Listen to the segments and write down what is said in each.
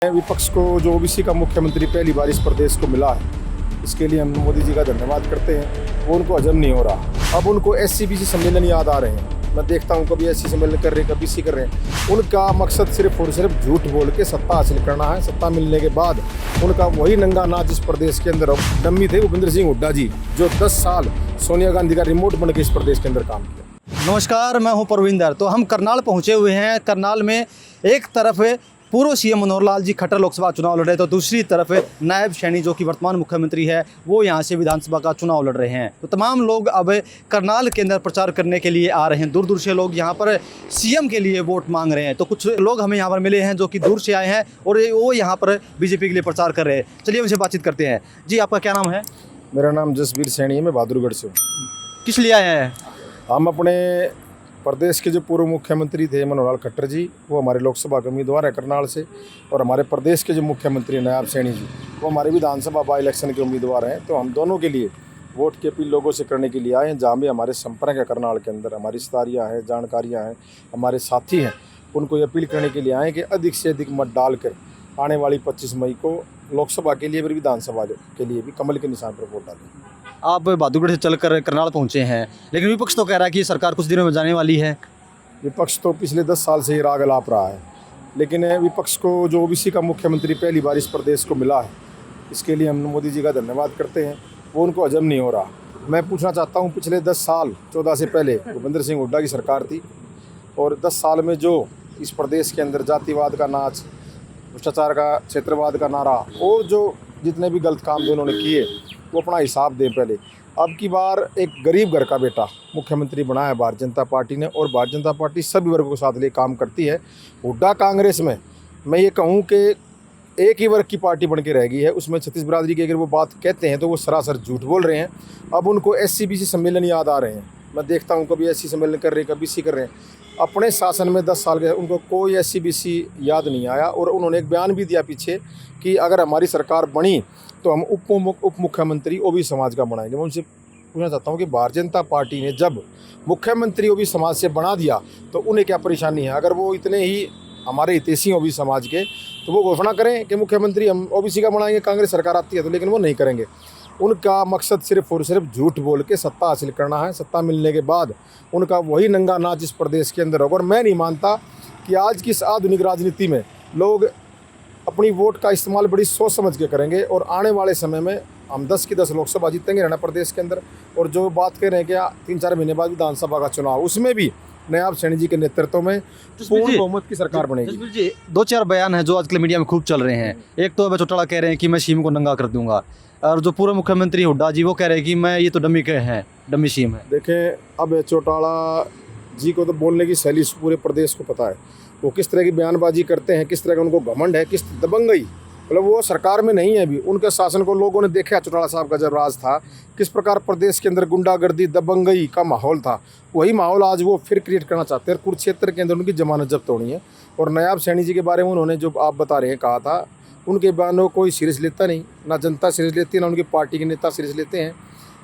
विपक्ष को जो ओबीसी का मुख्यमंत्री पहली बार इस प्रदेश को मिला है, इसके लिए हम मोदी जी का धन्यवाद करते हैं। वो उनको हजम नहीं हो रहा। अब उनको SC-BC सम्मेलन याद आ रहे हैं। मैं देखता हूँ कभी SC सम्मेलन कर रहे हैं, कभी BC कर रहे हैं। उनका मकसद सिर्फ और सिर्फ झूठ बोल के सत्ता हासिल करना है। सत्ता मिलने के बाद उनका वही नंगा नाच इस प्रदेश के अंदर डम्मी थे भूपेंद्र सिंह हुड्डा जी, जो 10 साल सोनिया गांधी का रिमोट बन के इस प्रदेश के अंदर काम किया। नमस्कार, मैं हूं परविंदर। तो हम करनाल पहुंचे हुए हैं। करनाल में एक तरफ पूर्व CM मनोहर लाल जी खट्टर लोकसभा चुनाव लड़ रहे हैं, तो दूसरी तरफ नायब सैनी जो कि वर्तमान मुख्यमंत्री है वो यहाँ से विधानसभा का चुनाव लड़ रहे हैं। तो तमाम लोग अब करनाल के अंदर प्रचार करने के लिए आ रहे हैं। दूर दूर से लोग यहाँ पर CM के लिए वोट मांग रहे हैं। तो कुछ लोग हमें यहाँ पर मिले हैं जो कि दूर से आए हैं और वो यहाँ पर BJP के लिए प्रचार कर रहे हैं। चलिए उनसे बातचीत करते हैं। जी, आपका क्या नाम है? मेरा नाम जसबीर सैनी है, मैं बहादुरगढ़ से हूँ। किस लिए आए हैं? हम अपने प्रदेश के जो पूर्व मुख्यमंत्री थे मनोहर लाल खट्टर जी, वो हमारे लोकसभा के उम्मीदवार है करनाल से, और हमारे प्रदेश के जो मुख्यमंत्री नायब सैनी जी, वो हमारे विधानसभा बाई इलेक्शन के उम्मीदवार हैं। तो हम दोनों के लिए वोट की अपील लोगों से करने के लिए आए हैं। जहाँ भी हमारे संपर्क है करनाल के अंदर, हमारी रिश्तेदारियाँ हैं, जानकारियाँ हैं, हमारे साथी हैं, उनको ये अपील करने के लिए आए कि अधिक से अधिक मत डालकर आने वाली 25 मई को लोकसभा के लिए, फिर विधानसभा के लिए भी कमल के निशान पर वोट डालें। आप बहादुरगढ़ से चलकर करनाल पहुंचे हैं, लेकिन विपक्ष तो कह रहा है कि सरकार कुछ दिनों में जाने वाली है। विपक्ष तो पिछले 10 साल से ही राग अलाप रहा है, लेकिन विपक्ष को जो ओबीसी का मुख्यमंत्री पहली बार इस प्रदेश को मिला है, इसके लिए हम मोदी जी का धन्यवाद करते हैं। वो उनको हजम नहीं हो रहा। मैं पूछना चाहता हूँ, पिछले 10 साल 14 से पहले भूपेंद्र सिंह हुड्डा की सरकार थी, और 10 साल में जो इस प्रदेश के अंदर जातिवाद का नाच, भ्रष्टाचार का, क्षेत्रवाद का नारा, और जो जितने भी गलत काम थे उन्होंने किए, वो अपना हिसाब दें पहले। अब की बार एक गरीब घर का बेटा मुख्यमंत्री बना है भारतीय जनता पार्टी ने, और भारतीय जनता पार्टी सभी वर्गों के साथ लिए काम करती है। हुड्डा कांग्रेस में मैं ये कहूँ कि एक ही वर्ग की पार्टी बन के रह गई है। उसमें छत्तीस बिरादरी की अगर वो बात कहते हैं तो वो सरासर झूठ बोल रहे हैं। अब उनको SC-BC सम्मेलन याद आ रहे हैं। मैं देखता हूँ कभी SC सम्मेलन कर रहे हैं, कभी BC कर रहे हैं। अपने शासन में 10 साल के उनको कोई SC-BC याद नहीं आया, और उन्होंने एक बयान भी दिया पीछे कि अगर हमारी सरकार बनी तो हम उप मुख्यमंत्री ओबीसी समाज का बनाएंगे। मैं उनसे पूछना चाहता हूँ कि भारतीय जनता पार्टी ने जब मुख्यमंत्री ओबीसी समाज से बना दिया तो उन्हें क्या परेशानी है? अगर वो इतने ही हमारे हितैषी ओबीसी समाज के, तो वो घोषणा करें कि मुख्यमंत्री हम OBC का बनाएंगे, कांग्रेस सरकार आती है तो। लेकिन वो नहीं करेंगे। उनका मकसद सिर्फ और सिर्फ झूठ बोल के सत्ता हासिल करना है। सत्ता मिलने के बाद उनका वही नंगा नाच इस प्रदेश के अंदर होगा। और मैं नहीं मानता कि आज की इस आधुनिक राजनीति में लोग अपनी वोट का इस्तेमाल बड़ी सोच समझ के करेंगे, और आने वाले समय में हम 10 की 10 लोकसभा जीतेंगे रहना प्रदेश के अंदर। और जो बात कर रहे हैं कि 3-4 महीने बाद विधानसभा का चुनाव, उसमें भी नायब सैनी जी के नेतृत्व में पूर्ण बहुमत की सरकार बनेगी। जी, 2-4 बयान है जो आजकल मीडिया में खूब चल रहे हैं। एक तो चौटाला कह रहे हैं कि मैं CM को नंगा कर दूंगा, और जो पूर्व मुख्यमंत्री हुड्डा जी वो कह रहे हैं कि मैं ये तो डमी के हैं, डमी CM है। देखें, अब चौटाला जी को तो बोलने की शैली पूरे प्रदेश को पता है। वो किस तरह की बयानबाजी करते हैं, किस तरह का उनको घमंड है, किस दबंगई, मतलब वो सरकार में नहीं है अभी। उनके शासन को लोगों ने देखा, चौटाला साहब का जब राज था, किस प्रकार प्रदेश के अंदर गुंडागर्दी, दबंगई का माहौल था। वही माहौल आज वो फिर क्रिएट करना चाहते हैं। कुरुक्षेत्र के अंदर उनकी जमानत जब्त होनी है। और नायब सैनी जी के बारे में उन्होंने जो आप बता रहे हैं कहा था, उनके बयानों को कोई सीरियस लेता नहीं, ना जनता सीरियस लेती है, ना उनकी पार्टी के नेता सीरियस लेते हैं।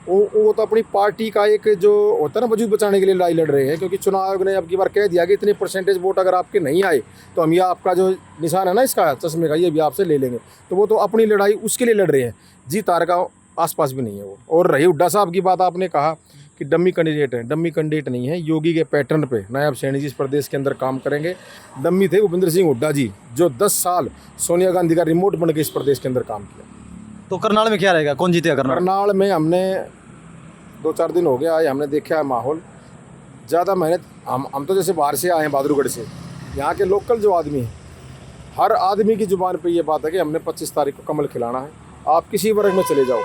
वो तो अपनी पार्टी का एक जो होता है ना, वजूद बचाने के लिए लड़ाई लड़ रहे हैं। क्योंकि चुनाव आयोग ने अब की बार कह दिया कि इतने % वोट अगर आपके नहीं आए तो हम, यह आपका जो निशान है ना इसका चश्मे का, ये भी आपसे ले लेंगे। तो वो तो अपनी लड़ाई उसके लिए लड़ रहे हैं। जीत हार का आसपास भी नहीं है वो। और रही हुड्डा साहब की बात, आपने कहा कि डम्मी कैंडिडेट है। डम्मी कैंडिडेट नहीं है। योगी के पैटर्न पे नायब सैनी जी इस प्रदेश के अंदर काम करेंगे। डम्मी थे भूपेंद्र सिंह हुड्डा जी, जो 10 साल सोनिया गांधी का रिमोट बन के इस प्रदेश के अंदर काम किया। तो करनाल में क्या रहेगा, कौन जीतेगा? करनाल में हमने 2-4 दिन हो गया आए, हमने देखा है माहौल। ज़्यादा मेहनत हम तो जैसे बाहर से आए हैं, बहादुरगढ़ से। यहाँ के लोकल जो आदमी हैं, हर आदमी की ज़ुबान पे ये बात है कि हमने 25 तारीख को कमल खिलाना है। आप किसी वर्ग में चले जाओ,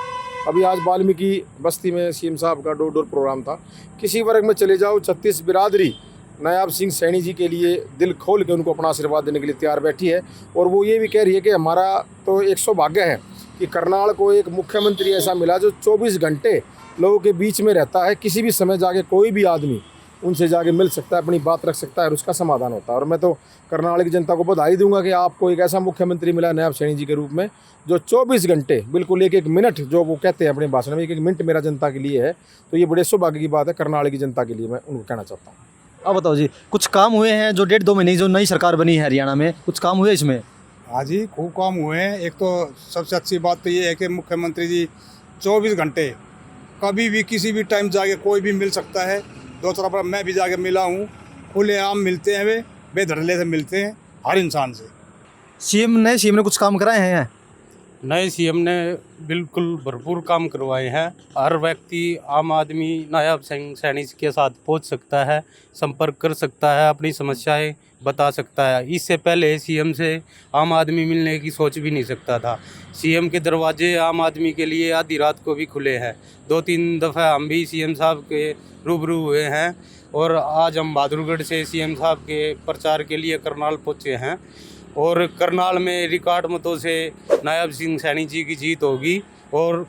अभी आज वाल्मीकि बस्ती में CM साहब का डोर प्रोग्राम था। किसी वर्ग में चले जाओ, 36 बिरादरी नायब सिंह सैनी जी के लिए दिल खोल के उनको अपना आशीर्वाद देने के लिए तैयार बैठी है। और वो ये भी कह रही है कि हमारा तो एक सौभाग्य है कि करनाल को एक मुख्यमंत्री ऐसा मिला जो 24 घंटे लोगों के बीच में रहता है। किसी भी समय जाके कोई भी आदमी उनसे जाके मिल सकता है, अपनी बात रख सकता है, और उसका समाधान होता है। और मैं तो करनाल की जनता को बधाई दूंगा कि आपको एक ऐसा मुख्यमंत्री मिला नायब सैनी जी के रूप में, जो 24 घंटे बिल्कुल एक मिनट, जो वो कहते हैं अपने भाषण में, एक मिनट मेरा जनता के लिए है। तो ये बड़े सौभाग्य की बात है करनाल की जनता के लिए, मैं उनको कहना चाहता हूँ। अब बताओ जी, कुछ काम हुए हैं जो 1.5-2 महीने जो नई सरकार बनी है हरियाणा में, कुछ काम हुए इसमें? हाँ जी, खूब काम हुए हैं। एक तो सबसे अच्छी बात तो ये है कि मुख्यमंत्री जी 24 घंटे कभी भी किसी भी टाइम जाके कोई भी मिल सकता है। दो तरफ मैं भी जाके मिला हूँ, खुलेआम मिलते हैं, वे बेधड़ल्ले से मिलते हैं हर इंसान से। सीएम ने कुछ काम कराए हैं? नए सीएम ने बिल्कुल भरपूर काम करवाए हैं। हर व्यक्ति आम आदमी नायब सैनी के साथ पहुंच सकता है, संपर्क कर सकता है, अपनी समस्याएं बता सकता है। इससे पहले सीएम से आम आदमी मिलने की सोच भी नहीं सकता था। सीएम के दरवाजे आम आदमी के लिए आधी रात को भी खुले हैं। 2-3 दफ़ा हम भी सीएम साहब के रूबरू हुए हैं और आज हम बहादुरगढ़ से सीएम साहब के प्रचार के लिए करनाल पहुँचे हैं और करनाल में रिकॉर्ड मतों से नायब सिंह सैनी जी की जीत होगी और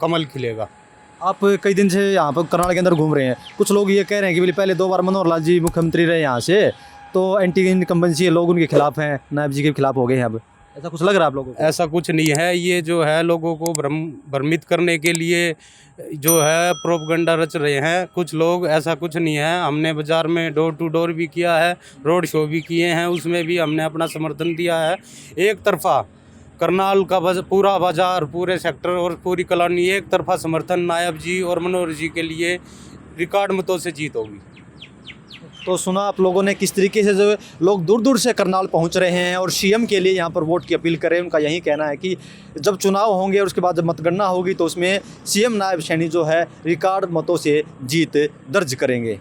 कमल खिलेगा। आप कई दिन से यहाँ पर करनाल के अंदर घूम रहे हैं, कुछ लोग ये कह रहे हैं कि पहले 2 बार मनोहर लाल जी मुख्यमंत्री रहे यहाँ से, तो एंटी इनकम्बेंसी है, लोग उनके खिलाफ हैं, नायब जी के खिलाफ हो गए हैं। अब ऐसा कुछ लग रहा है आप लोगों को? ऐसा कुछ नहीं है, ये जो है लोगों को भ्रमित करने के लिए जो है प्रोपगंडा रच रहे हैं कुछ लोग। ऐसा कुछ नहीं है। हमने बाज़ार में डोर टू डोर भी किया है, रोड शो भी किए हैं, उसमें भी हमने अपना समर्थन दिया है। एक तरफा करनाल का पूरा बाज़ार, पूरे सेक्टर और पूरी कॉलोनी एक तरफा समर्थन नायब जी और मनोहर जी के लिए रिकॉर्ड मतों से जीत होगी। तो सुना आप लोगों ने किस तरीके से जो लोग दूर दूर से करनाल पहुंच रहे हैं और सीएम के लिए यहाँ पर वोट की अपील करें। उनका यही कहना है कि जब चुनाव होंगे और उसके बाद जब मतगणना होगी तो उसमें सीएम नायब सैनी जो है रिकॉर्ड मतों से जीत दर्ज करेंगे।